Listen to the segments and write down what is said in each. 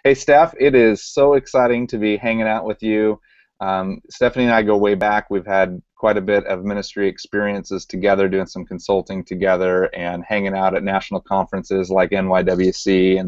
Hey, Steph, it is so exciting to be hanging out with you. Stephanie and I go way back. We've had quite a bit of ministry experiences together, doing some consulting together and hanging out at national conferences like NYWC.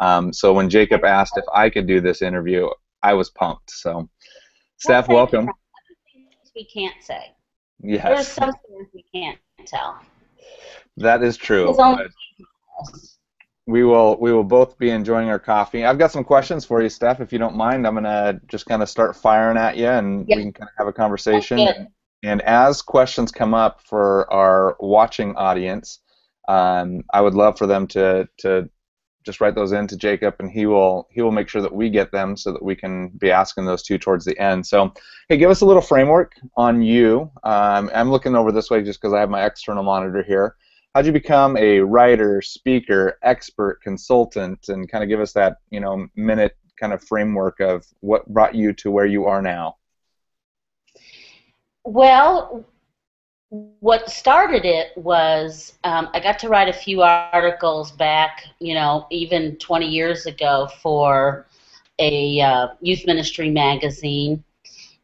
And so when Jacob asked if I could do this interview, I was pumped. So, Steph, welcome. We can't say. Yes. There's some things we can't tell. That is true. But we will both be enjoying our coffee. I've got some questions for you, Steph. If you don't mind, I'm gonna just kind of start firing at you, and we can kind of have a conversation. And as questions come up for our watching audience, I would love for them to just write those in to Jacob, and he will make sure that we get them so that we can be asking those two towards the end. So, hey, give us a little framework on you. I'm looking over this way just because I have my external monitor here. How'd you become a writer, speaker, expert, consultant, and kind of give us that, minute kind of framework of what brought you to where you are now? Well, what started it was I got to write a few articles back, even 20 years ago for a youth ministry magazine,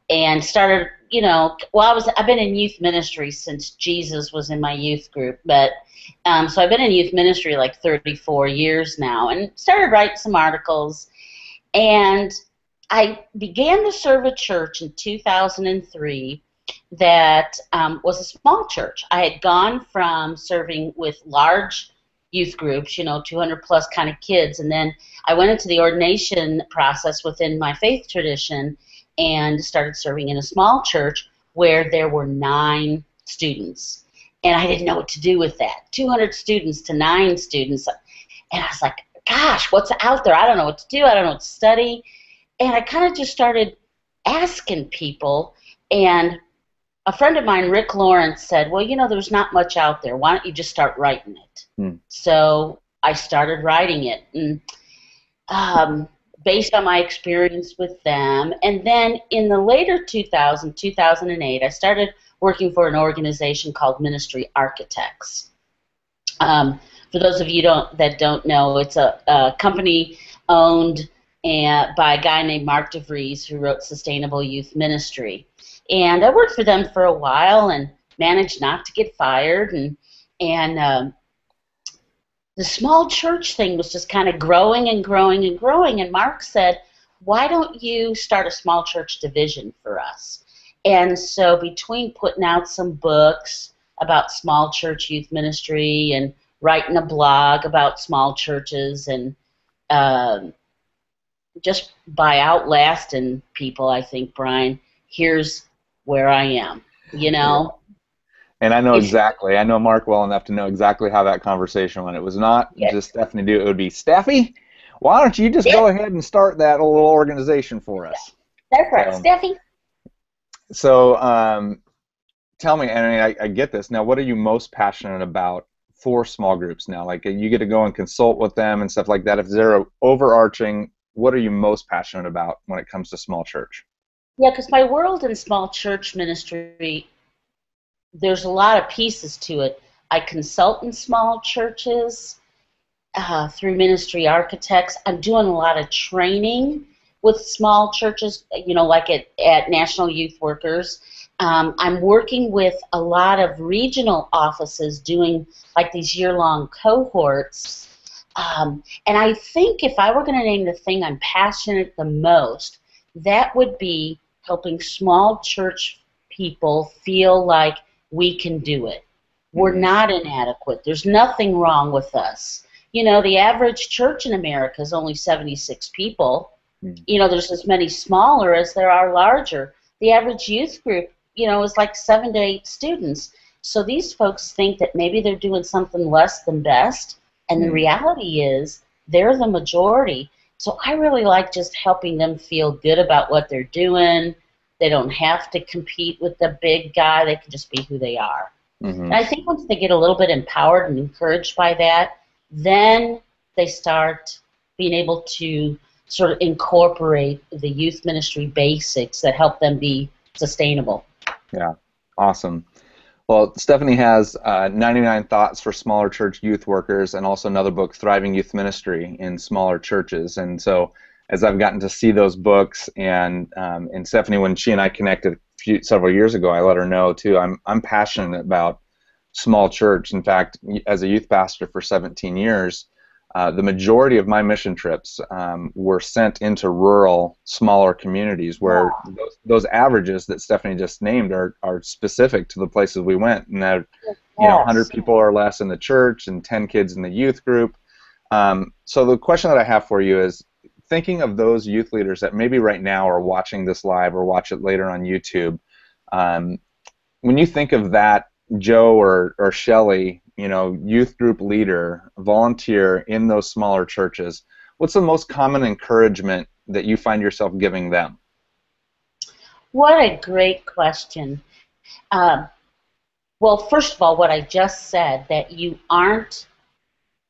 and started, I've been in youth ministry since Jesus was in my youth group, but so I've been in youth ministry like 34 years now, and started writing some articles, and I began to serve a church in 2003 that was a small church. I had gone from serving with large youth groups, 200 plus kind of kids, and then I went into the ordination process within my faith tradition and started serving in a small church where there were 9 students. And I didn't know what to do with that. 200 students to 9 students. And I was like, gosh, what's out there? I don't know what to do. I don't know what to study. And I kind of just started asking people, and a friend of mine, Rick Lawrence, said, well, there's not much out there. Why don't you just start writing it? So I started writing it, and based on my experience with them. And then in the later 2008, I started working for an organization called Ministry Architects. For those of you that don't know, it's a company owned by a guy named Mark DeVries, who wrote Sustainable Youth Ministry. And I worked for them for a while and managed not to get fired. And the small church thing was just kind of growing and growing and growing. And Mark said, why don't you start a small church division for us? And so between putting out some books about small church youth ministry and writing a blog about small churches, and just by outlasting people, I think, Brian, here's where I am, Yeah. And I know exactly. I know Mark well enough to know exactly how that conversation went. It was not just Stephanie do. It would be, Steffi, why don't you just go ahead and start that little organization for us? That's right, Steffi. So tell me, and I get this. Now, what are you most passionate about for small groups now? Like, you get to go and consult with them and stuff like that. If they're overarching, what are you most passionate about when it comes to small church? Yeah, because my world in small church ministry, there's a lot of pieces to it. I consult in small churches through Ministry Architects. I'm doing a lot of training with small churches, like at National Youth Workers. I'm working with a lot of regional offices doing like these year-long cohorts. And I think if I were going to name the thing I'm passionate the most, that would be helping small church people feel like we can do it. We're not inadequate. There's nothing wrong with us. The average church in America is only 76 people. There's as many smaller as there are larger. The average youth group, is like 7 to 8 students. So these folks think that maybe they're doing something less than best, and the reality is they're the majority. So I really like just helping them feel good about what they're doing. They don't have to compete with the big guy. They can just be who they are. And I think once they get a little bit empowered and encouraged by that, then they start being able to sort of incorporate the youth ministry basics that help them be sustainable. Yeah, awesome. Well, Stephanie has 99 Thoughts for Smaller Church Youth Workers and also another book, Thriving Youth Ministry in Smaller Churches. And so as I've gotten to see those books, and Stephanie, when she and I connected several years ago, I let her know too, I'm passionate about small church. In fact, as a youth pastor for 17 years, the majority of my mission trips were sent into rural, smaller communities where those averages that Stephanie just named are specific to the places we went. And that, 100 people or less in the church and 10 kids in the youth group. So the question that I have for you is, thinking of those youth leaders that maybe right now are watching this live or watch it later on YouTube, when you think of that Joe or Shelley, youth group leader, volunteer in those smaller churches, what's the most common encouragement that you find yourself giving them? What a great question. Well, first of all, what I just said, that you aren't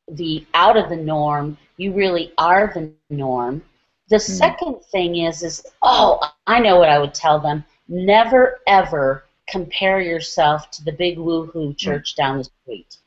the out of the norm, you really are the norm. The second thing is, I know what I would tell them. Never, ever compare yourself to the big woo-hoo church down the street.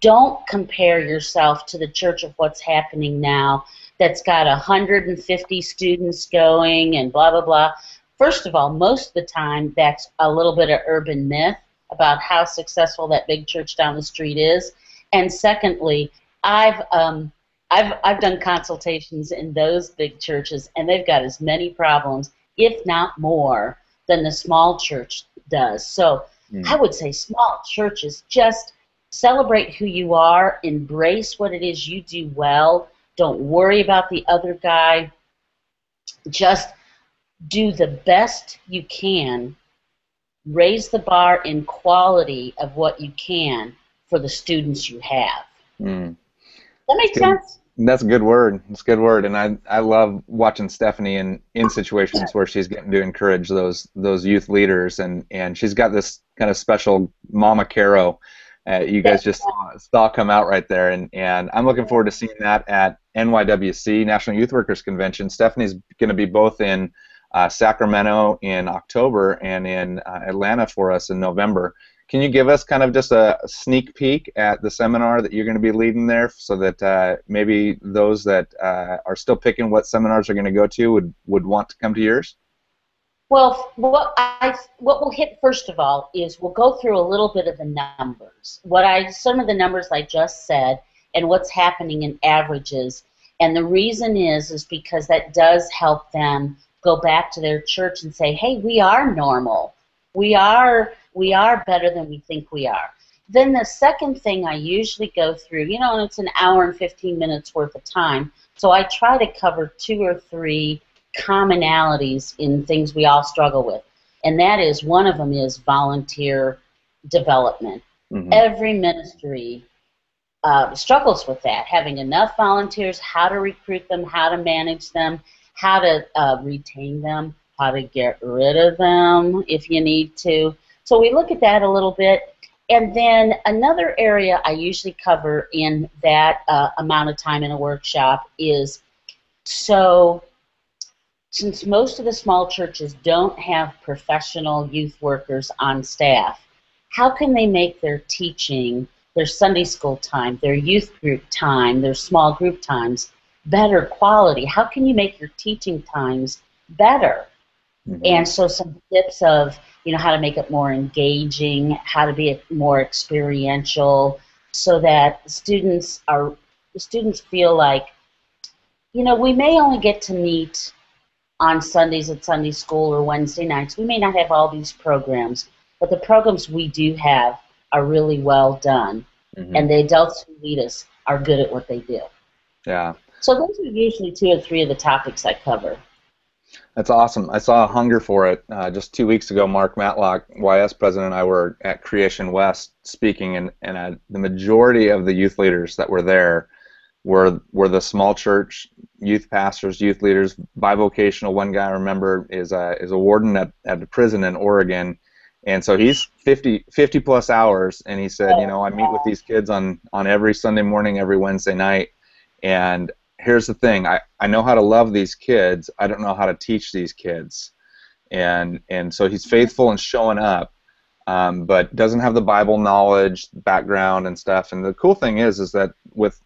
Don't compare yourself to the church of what's happening now that's got 150 students going and blah, blah, blah. First of all, most of the time, that's a little bit of urban myth about how successful that big church down the street is. And secondly, I've done consultations in those big churches, and they've got as many problems, if not more, than the small church does. So I would say small churches, just celebrate who you are, embrace what it is you do well, don't worry about the other guy, just do the best you can, raise the bar in quality of what you can for the students you have. That makes sense? That's a good word. It's a good word, and I love watching Stephanie in situations where she's getting to encourage those youth leaders, and she's got this kind of special Mama Caro. You guys just saw come out right there, and I'm looking forward to seeing that at NYWC, National Youth Workers Convention. Stephanie's going to be both in Sacramento in October and in Atlanta for us in November. Can you give us kind of just a sneak peek at the seminar that you're going to be leading there, so that maybe those that are still picking what seminars they're going to go to would want to come to yours? Well, what we'll hit first of all is we'll go through a little bit of the numbers. Some of the numbers I just said and what's happening in averages. And the reason is because that does help them go back to their church and say, hey, we are normal. We are better than we think we are. Then the second thing I usually go through, and it's an hour and 15 minutes worth of time, so I try to cover 2 or 3 commonalities in things we all struggle with. And that is, one of them is volunteer development. Every ministry struggles with that, having enough volunteers, how to recruit them, how to manage them, how to retain them, how to get rid of them if you need to. So we look at that a little bit. And then another area I usually cover in that amount of time in a workshop is, since most of the small churches don't have professional youth workers on staff, how can they make their teaching, their Sunday school time, their youth group time, their small group times better quality? How can you make your teaching times better? And so some tips of, how to make it more engaging, how to be more experiential, so that students feel like, we may only get to meet on Sundays at Sunday school or Wednesday nights. We may not have all these programs, but the programs we do have are really well done, and the adults who lead us are good at what they do. Yeah. So those are usually 2 or 3 of the topics I cover. That's awesome. I saw a hunger for it just 2 weeks ago. Mark Matlock, YS president, and I were at Creation West speaking, and the majority of the youth leaders that were there were the small church youth pastors, youth leaders, bivocational. One guy I remember is a warden at the prison in Oregon, and so he's 50 plus hours, and he said, I meet with these kids on every Sunday morning, every Wednesday night, and here's the thing, I know how to love these kids, I don't know how to teach these kids. And so he's faithful in showing up, but doesn't have the Bible knowledge, background, and stuff. And the cool thing is that with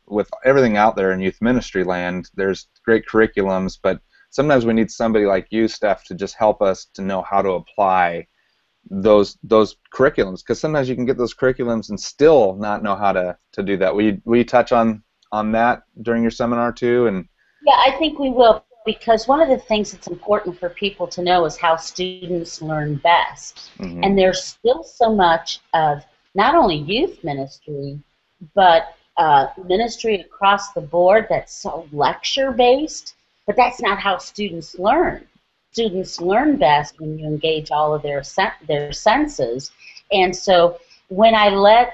everything out there in youth ministry land, there's great curriculums, but sometimes we need somebody like you, Steph, to just help us to know how to apply those curriculums, because sometimes you can get those curriculums and still not know how to do that. Will you touch on that during your seminar too? And yeah, I think we will, because one of the things that's important for people to know is how students learn best. mm-hmm. And there's still so much of not only youth ministry, but ministry across the board that's so lecture-based, but that's not how students learn. Students learn best when you engage all of their senses. And so when I let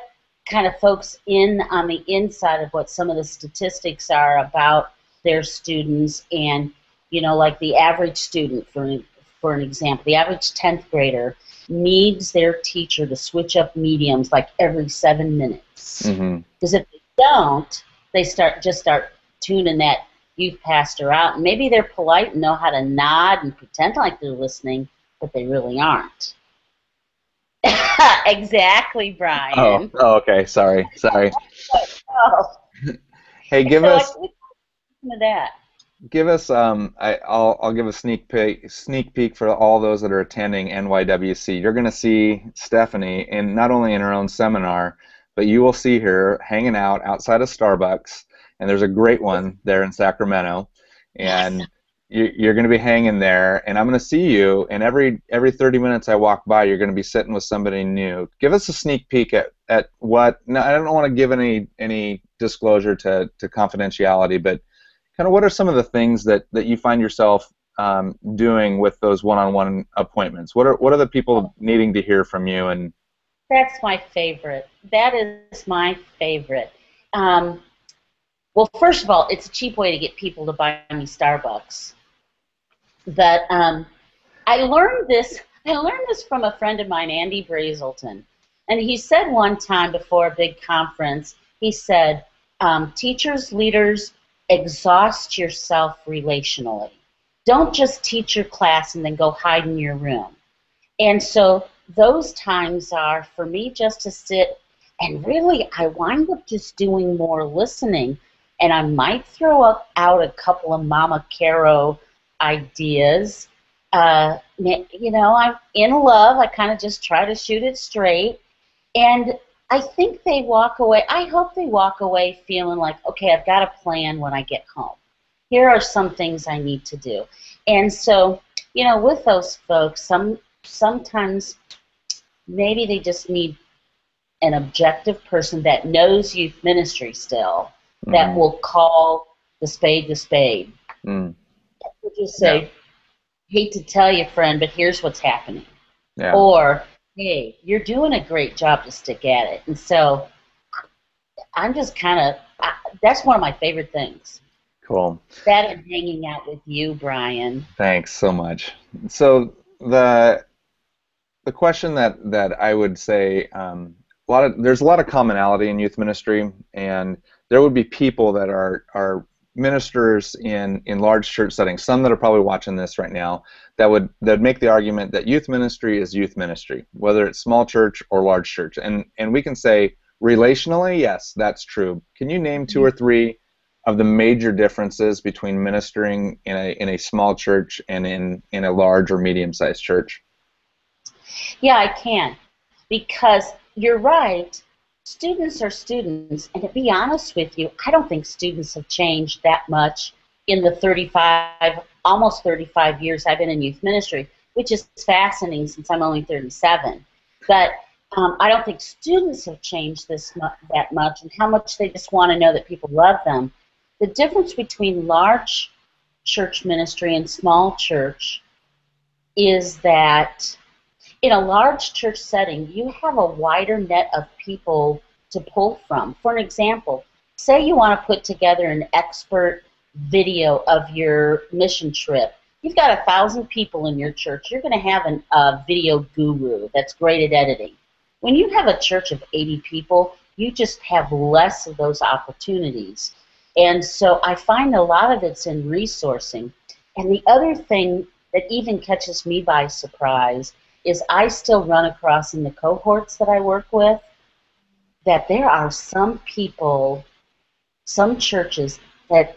kind of folks in on the inside of what some of the statistics are about their students, and like the average student, for an example, the average 10th grader needs their teacher to switch up mediums like every 7 minutes. Mm-hmm. Because if they don't, they start tuning that youth pastor out. And maybe they're polite and know how to nod and pretend like they're listening, but they really aren't. Exactly, Brian. Oh, okay. Sorry. Oh. Hey, give us that. Give us I'll give a sneak peek for all those that are attending NYWC. You're going to see Stephanie, and not only in her own seminar, but you will see her hanging out outside of Starbucks, and there's a great one there in Sacramento, and you're going to be hanging there, and I'm going to see you, and every 30 minutes I walk by, you're going to be sitting with somebody new. Give us a sneak peek at what. No, I don't want to give any disclosure to confidentiality, but kind of what are some of the things that you find yourself doing with those one-on-one appointments? What are the people needing to hear from you? And that's my favorite. That is my favorite. Well, first of all, it's a cheap way to get people to buy me Starbucks. But I learned this from a friend of mine, Andy Brazelton, and he said one time before a big conference, he said, teachers, leaders, exhaust yourself relationally. Don't just teach your class and then go hide in your room. And so those times are for me just to sit, and really I wind up just doing more listening, and I might throw out a couple of Mama Caro ideas. I'm in love. I kind of just try to shoot it straight, and I think they walk away. I hope they walk away feeling like, okay, I've got a plan when I get home. Here are some things I need to do. And so, with those folks, sometimes maybe they just need an objective person that knows youth ministry still, that will call the spade the spade. We'll just say, hate to tell you, friend, but here's what's happening. Yeah. Or, hey, you're doing a great job to stick at it. And so I'm just kind of, that's one of my favorite things. Cool. That and hanging out with you, Brian. Thanks so much. So the question that I would say, there's a lot of commonality in youth ministry, and there would be people that are ministers in large church settings, some that are probably watching this right now, that would make the argument that youth ministry is youth ministry, whether it's small church or large church. And we can say relationally, yes, that's true. Can you name 2 or 3 of the major differences between ministering in a small church and in a large or medium-sized church? Yeah, I can, because you're right. Students are students, and to be honest with you, I don't think students have changed that much in the almost 35 years I've been in youth ministry, which is fascinating since I'm only 37. But I don't think students have changed that much, and how much they just want to know that people love them. The difference between large church ministry and small church is that in a large church setting, you have a wider net of people to pull from. For an example, say you want to put together an expert video of your mission trip. You've got 1,000 people in your church. You're going to have a video guru that's great at editing. When you have a church of 80 people, you just have less of those opportunities. And so I find a lot of it's in resourcing. And the other thing that even catches me by surprise is I still run across in the cohorts that I work with that there are some people, some churches that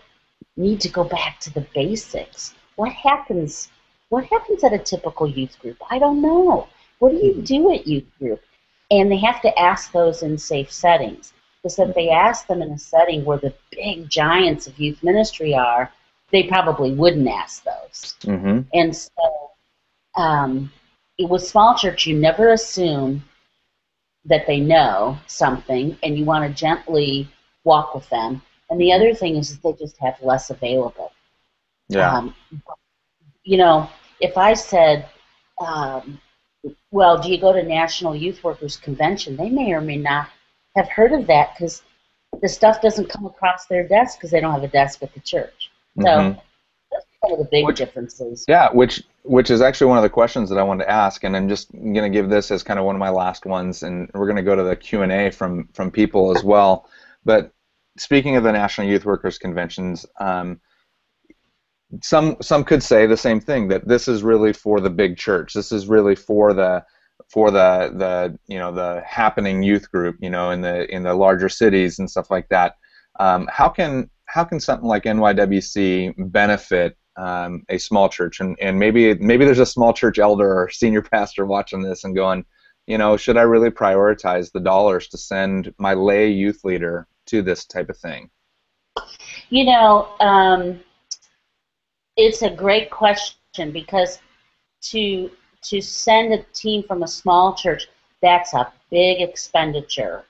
need to go back to the basics. What happens? What happens at a typical youth group? I don't know. What do you do at youth group? And they have to ask those in safe settings. Because if they ask them in a setting where the big giants of youth ministry are, they probably wouldn't ask those. Mm-hmm. And so with small church, you never assume that they know something, and you want to gently walk with them. And the other thing is that they just have less available. Yeah. You know, if I said, well, do you go to National Youth Workers Convention? They may or may not have heard of that because the stuff doesn't come across their desk because they don't have a desk at the church. So that's one of the big differences. Yeah, which is actually one of the questions that I wanted to ask, and I'm just going to give this as kind of one of my last ones, and we're going to go to the Q&A from people as well. But speaking of the National Youth Workers Conventions, some could say the same thing, that this is really for the big church. This is really for the you know, the happening youth group, you know, in the larger cities and stuff like that. How can something like NYWC benefit a small church? And maybe there's a small church elder or senior pastor watching this and going, you know, should I really prioritize the dollars to send my lay youth leader to this type of thing? You know, it's a great question, because to send a team from a small church, that's a big expenditure.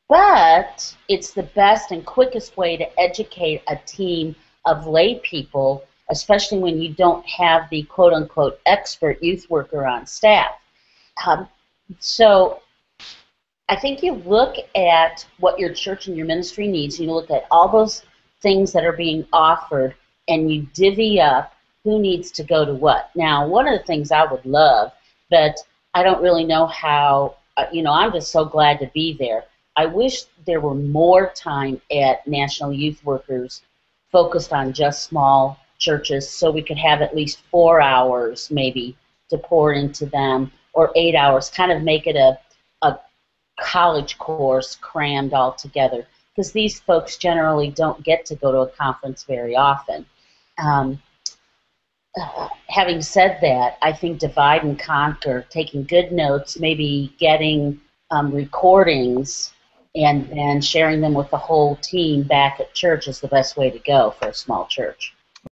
But it's the best and quickest way to educate a team of lay people, especially when you don't have the quote-unquote expert youth worker on staff. So I think you look at what your church and your ministry needs, and you look at all those things that are being offered, and you divvy up who needs to go to what. Now, one of the things I would love, but I don't really know how, you know, I'm just so glad to be there. I wish there were more time at National Youth Workers focused on just small churches, so we could have at least 4 hours maybe to pour into them, or 8 hours, kind of make it a college course crammed all together, because these folks generally don't get to go to a conference very often. Having said that, I think divide and conquer, taking good notes, maybe getting recordings, and then sharing them with the whole team back at church is the best way to go for a small church.